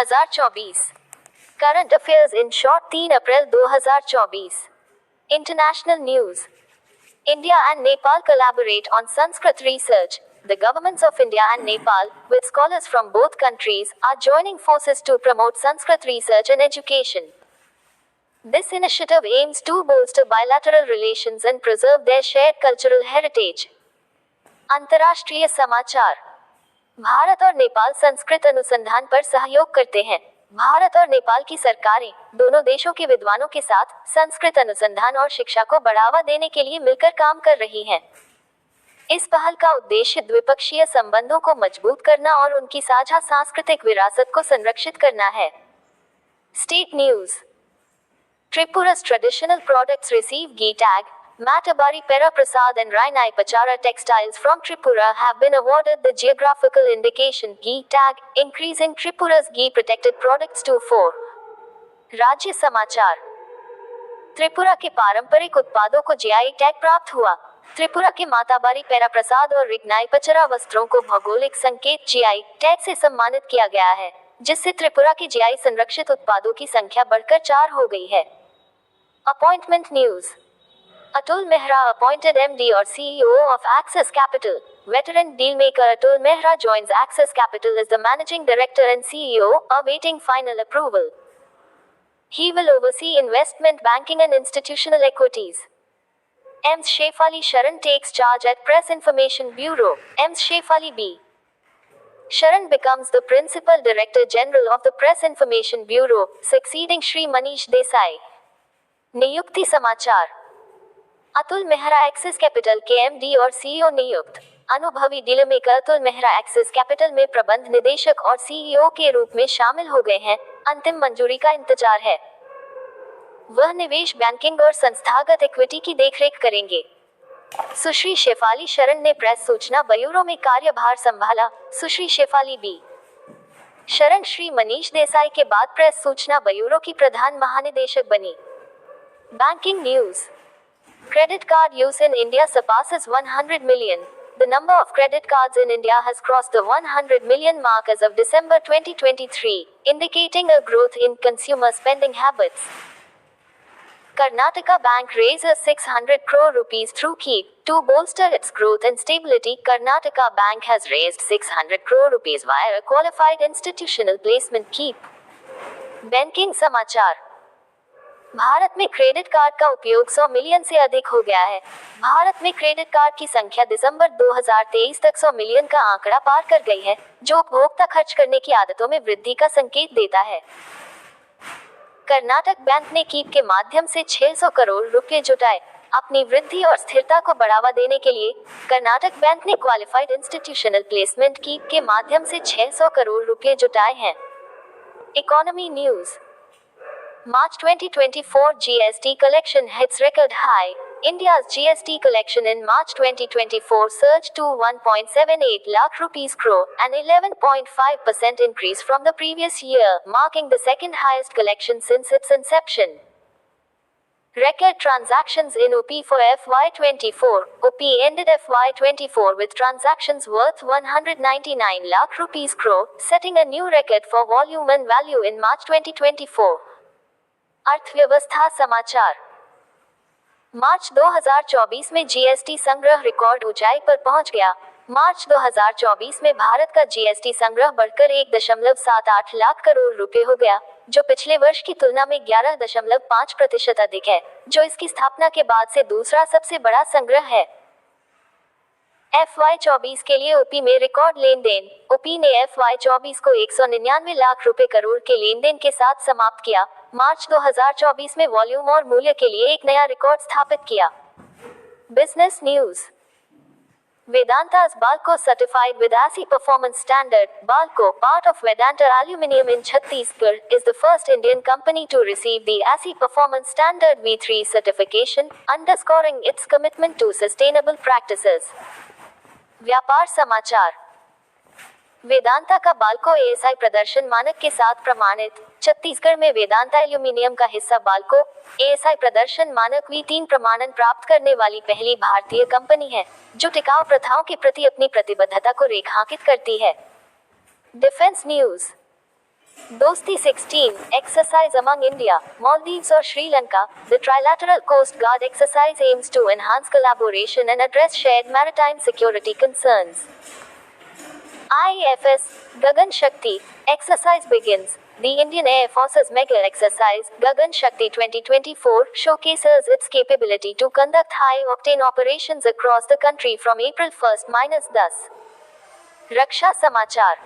2024। Current affairs in short 3 April 2024। International news. India and Nepal collaborate on Sanskrit research. The governments of India and Nepal, with scholars from both countries, are joining forces to promote Sanskrit research and education. This initiative aims to bolster bilateral relations and preserve their shared cultural heritage. अंतर्राष्ट्रीय समाचार। भारत और नेपाल संस्कृत अनुसंधान पर सहयोग करते हैं। भारत और नेपाल की सरकारें दोनों देशों के विद्वानों के साथ संस्कृत अनुसंधान और शिक्षा को बढ़ावा देने के लिए मिलकर काम कर रही हैं। इस पहल का उद्देश्य द्विपक्षीय संबंधों को मजबूत करना और उनकी साझा सांस्कृतिक विरासत को संरक्षित करना है। State news. Tripura's traditional products receive ghee tag. Matabari Pera Prasad and Rainai Pachara textiles from Tripura have been awarded the geographical indication ghee tag, increasing Tripura's ghee protected products to 4. राज्य समाचार। त्रिपुरा के पारंपरिक उत्पादों को GI tag प्राप्त हुआ। त्रिपुरा के माताबारी पेरा प्रसाद और रिग्नाई पचरा वस्त्रों को भौगोलिक संकेत जीआई टैग से सम्मानित किया गया है, जिससे त्रिपुरा के जीआई संरक्षित उत्पादों की संख्या बढ़कर 4 हो गई है। Appointment news. Atul Mehra appointed MD or CEO of Axis Capital. Veteran dealmaker Atul Mehra joins Axis Capital as the managing director and CEO, awaiting final approval. He will oversee investment banking and institutional equities. EMS Shefali Sharan takes charge at Press Information Bureau. EMS Shefali B. Sharan becomes the Principal Director General of the Press Information Bureau, succeeding Shri Manish Desai. नियुक्ति समाचार। Atul Mehra axis capital के MD और CEO नियुक्त। अनुभवी dealmaker Atul Mehra axis capital में प्रबंध निदेशक और सीईओ के रूप में शामिल हो गए हैं। अंतिम मंजूरी का इंतजार है। वह निवेश बैंकिंग और संस्थागत इक्विटी की देखरेख करेंगे। सुश्री शेफाली शरण ने प्रेस सूचना ब्यूरो में कार्यभार संभाला। सुश्री शेफाली बी शरण श्री मनीष देसाई के बाद प्रेस सूचना ब्यूरो की प्रधान महानिदेशक बनी। Banking news. Credit card use in India surpasses 100 million. The number of credit cards in India has crossed the 100 million mark as of December 2023, indicating a growth in consumer spending habits. Karnataka Bank raises 600 crore rupees through KEEP. To bolster its growth and stability, Karnataka Bank has raised 600 crore rupees via a qualified institutional placement KEEP. Banking समाचार। भारत में credit card का उपयोग 100 million से अधिक हो गया है। भारत में क्रेडिट कार्ड की संख्या दिसंबर 2023 तक 100 मिलियन का आंकड़ा पार कर गई है, जो उपभोक्ता खर्च करने की आदतों में वृद्धि का संकेत देता है। कर्नाटक बैंक ने कीप के माध्यम से 600 करोड़ रुपए जुटाए। अपनी वृद्धि और स्थिरता को बढ़ावा देने के लिए कर्नाटक बैंक ने क्वालिफाइड इंस्टीट्यूशनल प्लेसमेंट कीप के माध्यम से 600 करोड़ रुपए जुटाए हैं। Economy news. March 2024 GST collection hits record high. India's GST collection in March 2024 surged to 1.78 lakh rupees crore, an 11.5% increase from the previous year, marking the second highest collection since its inception. Record transactions in OP for FY24. OP ended FY24 with transactions worth 199 lakh rupees crore, setting a new record for volume and value in March 2024. अर्थव्यवस्था समाचार। मार्च 2024 में GST संग्रह record ऊंचाई पर पहुंच गया। मार्च 2024 में भारत का जीएसटी संग्रह बढ़कर 1.78 लाख करोड़ रुपए हो गया, जो पिछले वर्ष की तुलना में 11.5% अधिक है, जो इसकी स्थापना के बाद से दूसरा सबसे बड़ा संग्रह है। FY24 के लिए ओपी में रिकॉर्ड लेन देन। ओपी ने FY24 को 199 लाख रुपए करोड़ के लेन देन के साथ समाप्त किया। मार्च 2024 में वॉल्यूम और मूल्य के लिए एक नया रिकॉर्ड स्थापित किया। Business news. Vedanta's Balco certified with ASI performance standard. Balco, part of Vedanta Aluminium in Chhattisgarh, is the first Indian company to receive the ASI performance standard V3 certification, underscoring its commitment to sustainable practices. व्यापार समाचार। वेदांता का Balco ASI प्रदर्शन मानक के साथ प्रमाणित। छत्तीसगढ़ में Vedanta aluminium का हिस्सा बाल्को एएसआई प्रदर्शन मानक V3 प्रमाणन प्राप्त करने वाली पहली भारतीय कंपनी है, जो टिकाऊ प्रथाओं के प्रति अपनी प्रतिबद्धता को रेखांकित करती है। Defence news. Dosti 16 exercise among India, Maldives or Sri Lanka. The Trilateral Coast Guard exercise aims to enhance collaboration and address shared maritime security concerns. IFS Gagan Shakti exercise begins. The Indian Air Force's mega exercise, Gagan Shakti 2024, showcases its capability to conduct high-octane operations across the country from April 1-10. रक्षा समाचार।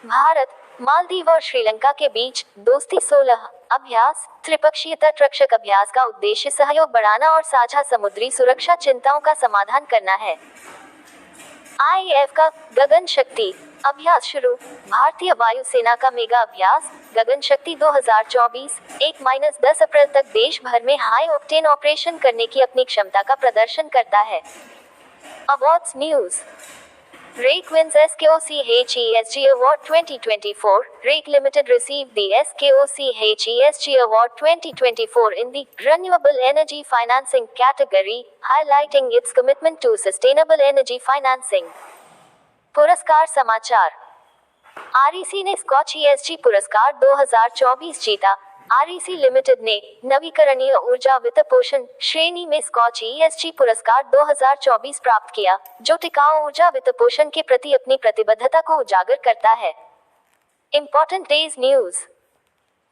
भारत, मालदीव और श्रीलंका के बीच दोस्ती 16 अभ्यास। त्रिपक्षीय तटरक्षक अभ्यास का उद्देश्य सहयोग बढ़ाना और साझा समुद्री सुरक्षा चिंताओं का समाधान करना है। आईएएफ का गगन शक्ति अभ्यास शुरू। भारतीय वायुसेना का मेगा अभ्यास गगन शक्ति 2024 1-10 अप्रैल तक देश भर में हाई ऑक्टेन ऑपरेशन करने की अपनी क्षमता का प्रदर्शन करता है। Awards news. Rake wins SKOCHESG Award 2024. Rake Limited received the SKOCHESG Award 2024 in the Renewable Energy Financing category, highlighting its commitment to sustainable energy financing. पुरस्कार समाचार। REC ने स्कॉच ESG पुरस्कार 2024 जीता। REC लिमिटेड ने नवीकरणीय ऊर्जा वित्तपोषण श्रेणी में स्कॉच ESG पुरस्कार 2024 प्राप्त किया, जो टिकाऊ ऊर्जा वित्तपोषण के प्रति अपनी प्रतिबद्धता को उजागर करता है। Important Days News.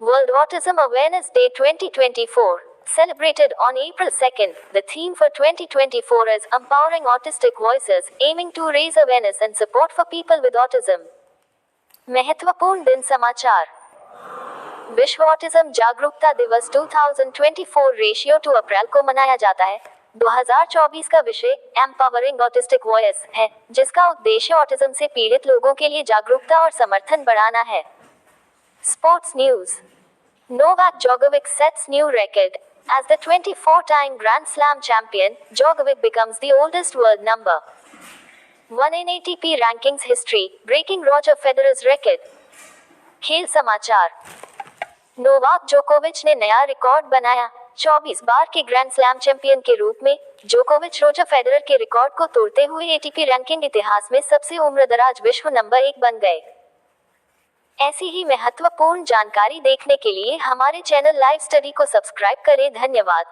World Autism Awareness Day 2024 celebrated on April 2nd. The theme for 2024 is Empowering Autistic Voices, aiming to raise awareness and support for people with autism. महत्वपूर्ण दिन समाचार। विश्व ऑटिज्म जागरूकता दिवस 2024 रेशियो टू अप्रैल को मनाया जाता है। 2024 का विषय एम्पावरिंग ऑटिस्टिक वॉइस है, जिसका उद्देश्य ऑटिज्म से पीड़ित लोगों के लिए जागरूकता और समर्थन बढ़ाना है। Sports news. नोवाक जोकोविच sets new record as the 24-time Grand Slam champion. Djokovic becomes the oldest world number one in ATP rankings history, breaking Roger Federer's record. खेल समाचार। नोवाक जोकोविच ने नया रिकॉर्ड बनाया। 24 बार के ग्रैंड स्लैम चैंपियन के रूप में जोकोविच रोजर फेडरर के रिकॉर्ड को तोड़ते हुए एटीपी रैंकिंग इतिहास में सबसे उम्रदराज विश्व नंबर 1 बन गए। ऐसी ही महत्वपूर्ण जानकारी देखने के लिए हमारे चैनल लाइव स्टडी को सब्सक्राइब करें। धन्यवाद।